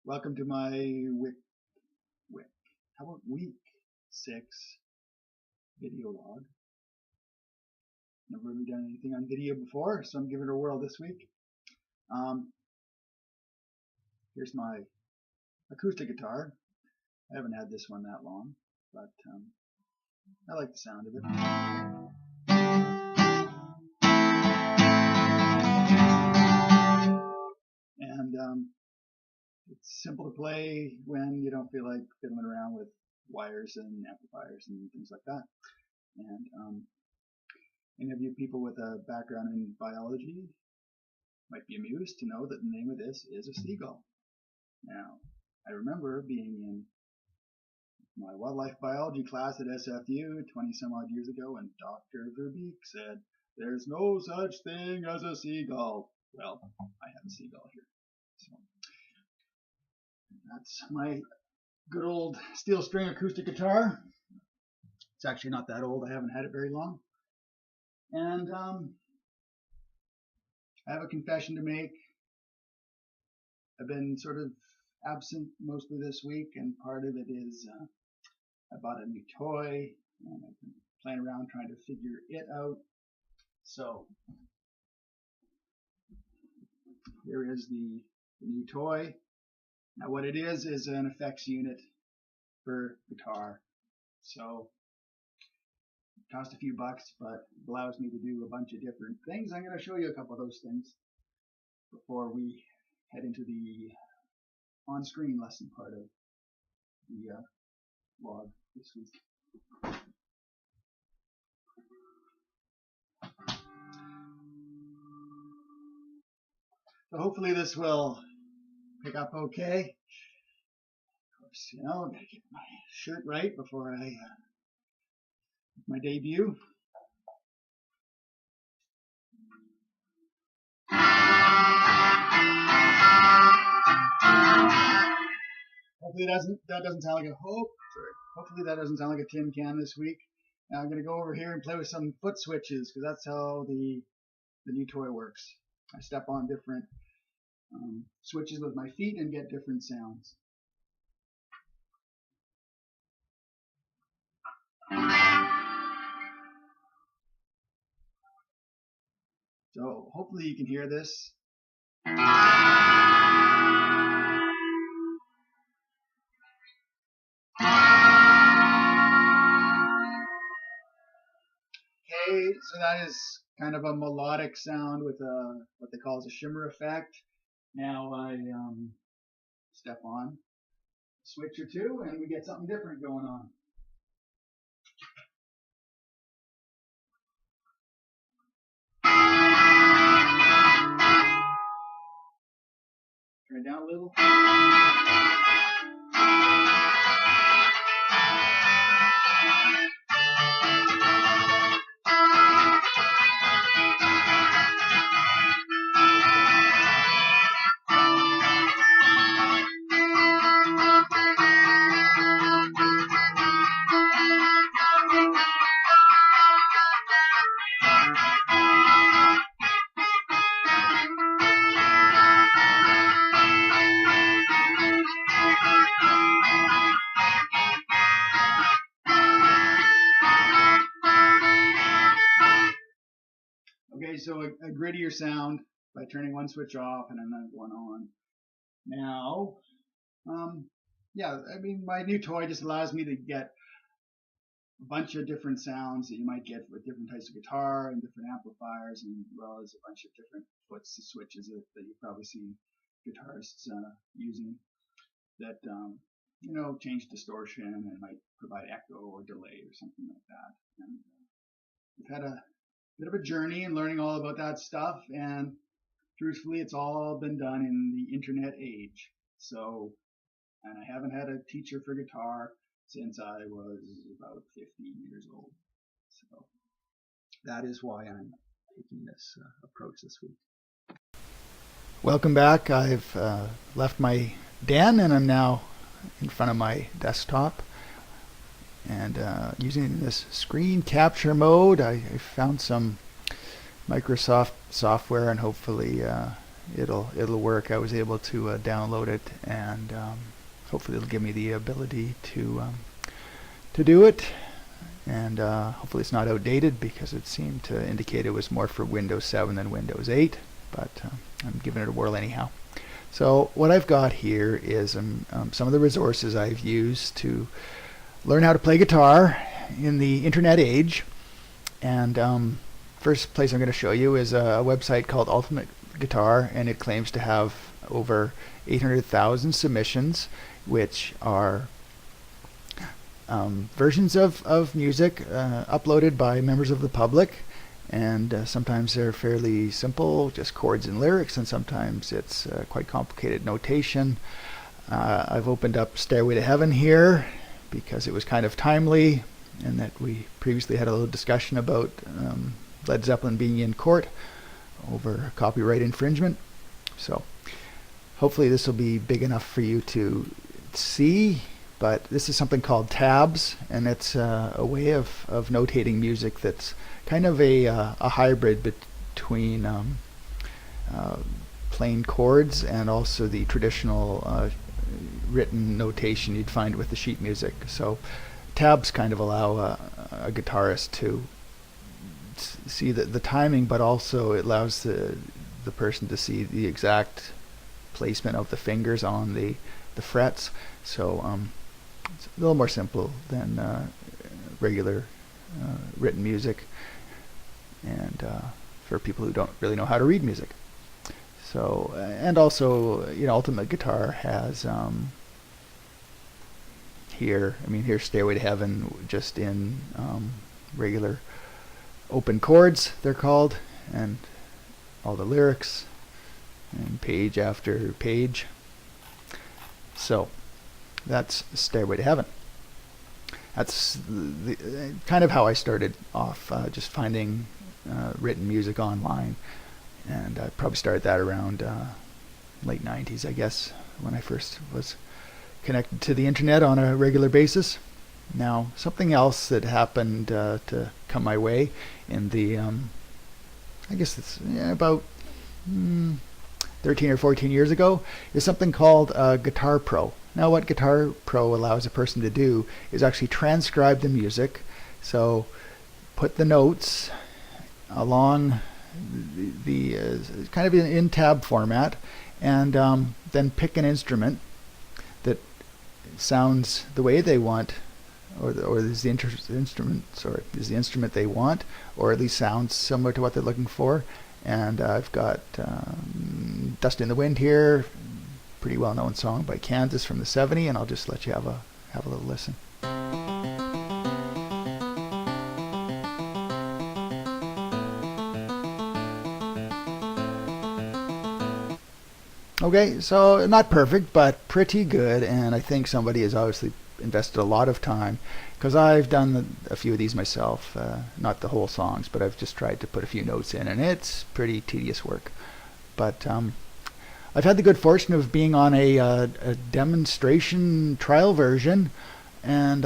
Welcome to my week. How about week 6 video log? Never really done anything on video before, so I'm giving it a whirl this week. Here's my acoustic guitar. I haven't had this one that long, but I like the sound of it. And it's simple to play when you don't feel like fiddling around with wires and amplifiers and things like that. And any of you people with a background in biology might be amused to know that the name of this is a seagull. Now, I remember being in my wildlife biology class at SFU 20 some odd years ago when Dr. Verbeek said, "There's no such thing as a seagull." Well, I have a seagull here. So that's my good old steel string acoustic guitar. It's actually not that old. I haven't had it very long. And I have a confession to make. I've been sort of absent mostly this week, and part of it is I bought a new toy, and I've been playing around trying to figure it out. So here is the new toy. Now what it is an effects unit for guitar. So it cost a few bucks, but it allows me to do a bunch of different things. I'm going to show you a couple of those things before we head into the on-screen lesson part of the log this week. So hopefully this will pick up okay. Of course, you know, I've got to get my shirt right before I my debut. Hopefully that doesn't sound like hopefully that doesn't sound like a tin can this week. Now I'm going to go over here and play with some foot switches because that's how the new toy works. I step on different switches with my feet and get different sounds. So hopefully you can hear this. Okay, so that is kind of a melodic sound with what they call a shimmer effect. Now I step on a switch or two and we get something different going on. Turn it down a little. Okay, so a grittier sound by turning one switch off and another one on. Now, yeah, I mean, my new toy just allows me to get a bunch of different sounds that you might get with different types of guitar and different amplifiers, and as well as a bunch of different foot switches that you've probably seen guitarists using that, you know, change distortion and might provide echo or delay or something like that. And we've had a bit of a journey in learning all about that stuff, and truthfully it's all been done in the internet age. So, and I haven't had a teacher for guitar since I was about 15 years old. So that is why I'm taking this approach this week. Welcome back. I've left my den and I'm now in front of my desktop. And using this screen capture mode, I found some Microsoft software and hopefully it'll work. I was able to download it, and hopefully it'll give me the ability to do it. And hopefully it's not outdated, because it seemed to indicate it was more for Windows 7 than Windows 8, but I'm giving it a whirl anyhow. So what I've got here is some of the resources I've used to learn how to play guitar in the internet age. And first place I'm going to show you is a website called Ultimate Guitar, and it claims to have over 800,000 submissions, which are versions of music uploaded by members of the public. And sometimes they're fairly simple, just chords and lyrics, and sometimes it's quite complicated notation. I've opened up Stairway to Heaven here because it was kind of timely, and that we previously had a little discussion about Led Zeppelin being in court over copyright infringement. So hopefully this will be big enough for you to see. But this is something called tabs, and it's a way of notating music that's kind of a hybrid between plain chords and also the traditional written notation you'd find with the sheet music. So tabs kind of allow a guitarist to see the timing, but also it allows the person to see the exact placement of the fingers on the frets. So it's a little more simple than regular written music, and for people who don't really know how to read music. So and also, Ultimate Guitar has here's Stairway to Heaven just in regular open chords, they're called, and all the lyrics, and page after page. So that's Stairway to Heaven. That's the kind of how I started off, just finding written music online. And I probably started that around late 90s, I guess, when I first was connected to the internet on a regular basis. Now, something else that happened to come my way in the, I guess it's about 13 or 14 years ago, is something called Guitar Pro. Now, what Guitar Pro allows a person to do is actually transcribe the music. So put the notes along the kind of in tab format, and then pick an instrument that sounds the way they want, or is the instrument they want, or at least sounds similar to what they're looking for. And I've got Dust in the Wind here, pretty well-known song by Kansas from the '70s, and I'll just let you have a little listen. Okay, so not perfect, but pretty good, and I think somebody has obviously invested a lot of time, because I've done a few of these myself, not the whole songs, but I've just tried to put a few notes in, and it's pretty tedious work. But I've had the good fortune of being on a demonstration trial version, and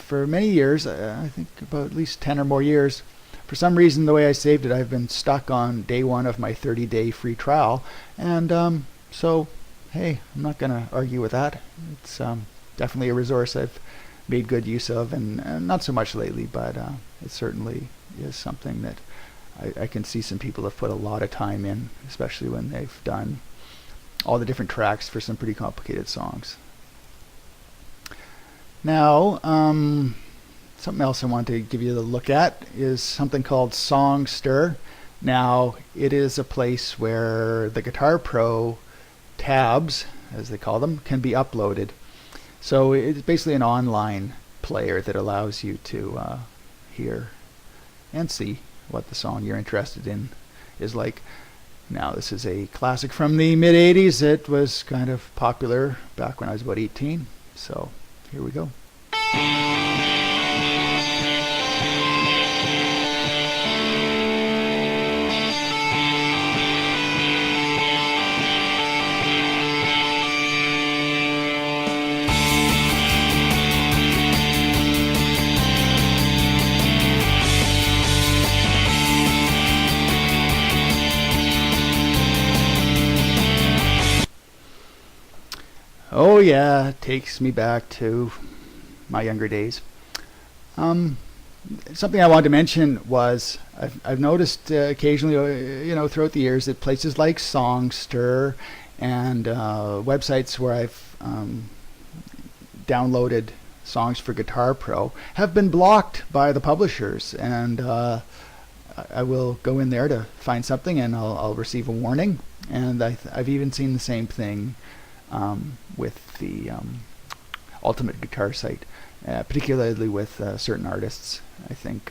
for many years, I think about at least 10 or more years, for some reason, the way I saved it, I've been stuck on day one of my 30-day free trial. And so, hey, I'm not going to argue with that. It's definitely a resource I've made good use of, and not so much lately, but it certainly is something that I can see some people have put a lot of time in, especially when they've done all the different tracks for some pretty complicated songs. Now, something else I want to give you a look at is something called Songster. Now, it is a place where the Guitar Pro tabs, as they call them, can be uploaded. So it's basically an online player that allows you to hear and see what the song you're interested in is like. Now, this is a classic from the mid-'80s. It was kind of popular back when I was about 18. So here we go. Oh yeah, it takes me back to my younger days. Um, Something I wanted to mention was I've noticed occasionally, throughout the years that places like Songster and websites where I've downloaded songs for Guitar Pro have been blocked by the publishers, and I will go in there to find something and I'll receive a warning. And I've even seen the same thing with the Ultimate Guitar site, particularly with certain artists. I think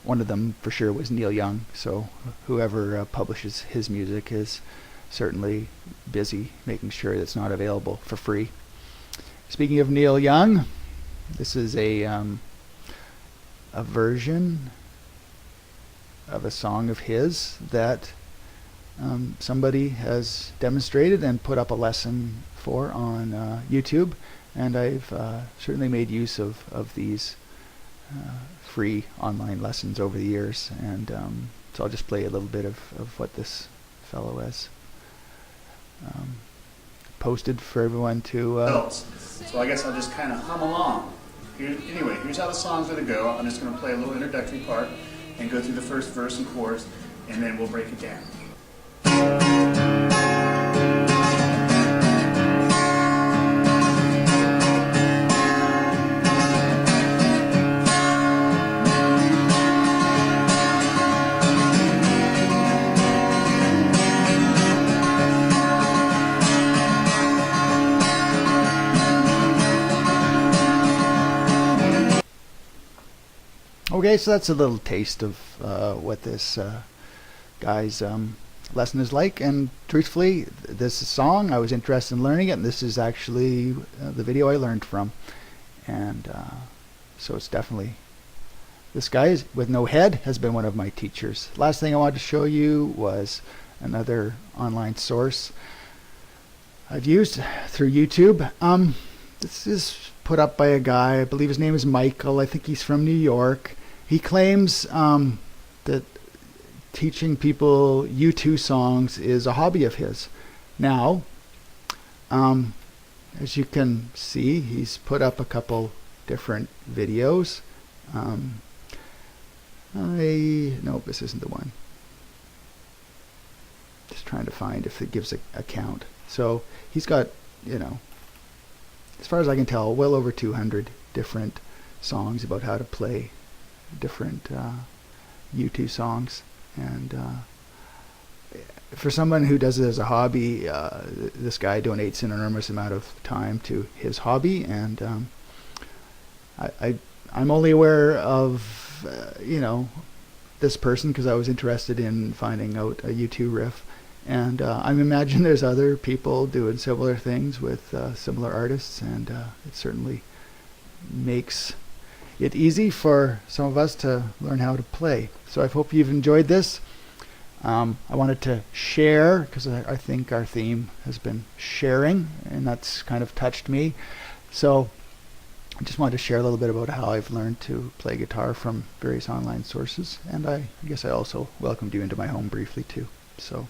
one of them for sure was Neil Young, so whoever publishes his music is certainly busy making sure it's not available for free. Speaking of Neil Young, this is a version of a song of his that somebody has demonstrated and put up a lesson for on YouTube, and I've certainly made use of these free online lessons over the years, and so I'll just play a little bit of what this fellow has posted for everyone to so I guess I'll just kind of hum along. Anyway, here's how the song's going to go. I'm just going to play a little introductory part and go through the first verse and chorus, and then we'll break it down. Okay, so that's a little taste of what this guy's lesson is like, and truthfully, this song, I was interested in learning it, and this is actually the video I learned from, and so it's definitely, this guy with no head has been one of my teachers. Last thing I wanted to show you was another online source I've used through YouTube. This is put up by a guy, I believe his name is Michael, I think he's from New York. He claims that teaching people U2 songs is a hobby of his. Now, as you can see, he's put up a couple different videos. No, this isn't the one. Just trying to find if it gives a count. So he's got, as far as I can tell, well over 200 different songs about how to play different U2 songs, and for someone who does it as a hobby, this guy donates an enormous amount of time to his hobby, and I'm only aware of this person because I was interested in finding out a U2 riff, and I imagine there's other people doing similar things with similar artists, and it certainly makes it easy for some of us to learn how to play. So I hope you've enjoyed this. I wanted to share because I think our theme has been sharing, and that's kind of touched me. So I just wanted to share a little bit about how I've learned to play guitar from various online sources, and I guess I also welcomed you into my home briefly too. So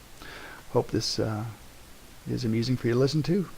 hope this is amusing for you to listen to.